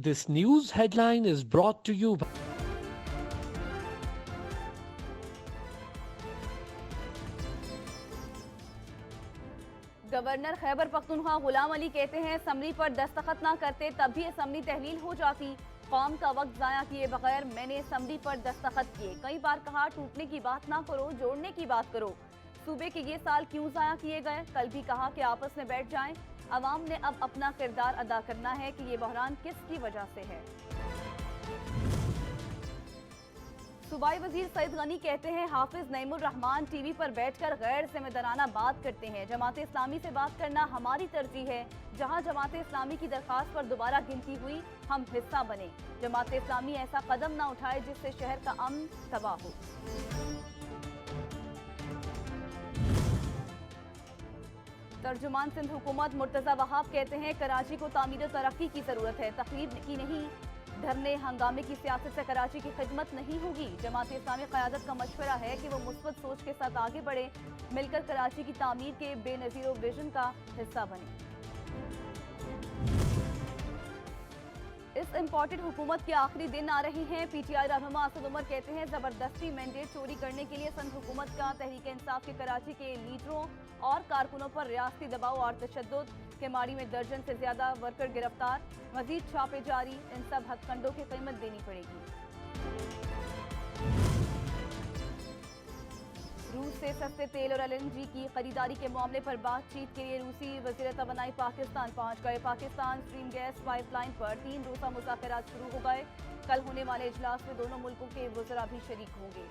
This news headline is brought to you by governor Khyber Pakhtunkhwa Ghulam Ali कहते हैं assembly पर दस्तखत ना करते तब भी असम्बली तहलील हो जाती। कौम का वक्त जाया किए बगैर मैंने असम्बली पर दस्तखत किए। कई बार कहा टूटने की बात ना करो, जोड़ने की बात करो। सूबे के ये साल क्यों जाया किए गए? कल भी कहा कि आपस में बैठ जाएं। अवाम ने अब अपना किरदार अदा करना है कि ये बहरान किसकी वजह से है। सूबाई वजीर सईद गनी कहते हैं हाफिज नईमुर रहमान टीवी पर बैठकर गैर जिम्मेदाराना बात करते हैं। जमात इस्लामी से बात करना हमारी तरजीह है। जहां जमात इस्लामी की दरखास्त पर दोबारा गिनती हुई, हम हिस्सा बने। जमात इस्लामी ऐसा कदम न उठाए जिससे शहर का अमन तबाह हो। तर्जुमान सिंध हुकूमत मुर्तजा वहाब कहते हैं कराची को तामीर तरक्की की जरूरत है, तकलीफ की नहीं। धरने हंगामे की सियासत से कराची की खिदमत नहीं होगी। जमात इस्लामी क़यादत का मशवरा है कि वो मुस्बत सोच के साथ आगे बढ़े, मिलकर कराची की तामीर के बेनज़ीर विजन का हिस्सा बने। इस इम्पोर्टेड हुकूमत के आखिरी दिन आ रहे हैं। PTI रहनुमा असद उमर कहते हैं जबरदस्ती मैंडेट चोरी करने के लिए संघ हुकूमत का तहरीक इंसाफ के कराची के लीडरों और कारकुनों पर रियासती दबाव और तशद्दुद। केमाड़ी में दर्जन से ज्यादा वर्कर गिरफ्तार, मजीद छापे जारी। इन सब हथकंडों की कीमत देनी पड़ेगी। रूस से सस्ते तेल और LNG की खरीदारी के मामले पर बातचीत के लिए रूसी वज़ीर तवानाई पाकिस्तान पहुंच गए। पाकिस्तान स्ट्रीम गैस पाइपलाइन पर 3 रोज़ा मुज़ाकरात शुरू हो गए। कल होने वाले इजलास में दोनों मुल्कों के वज़रा भी शरीक होंगे।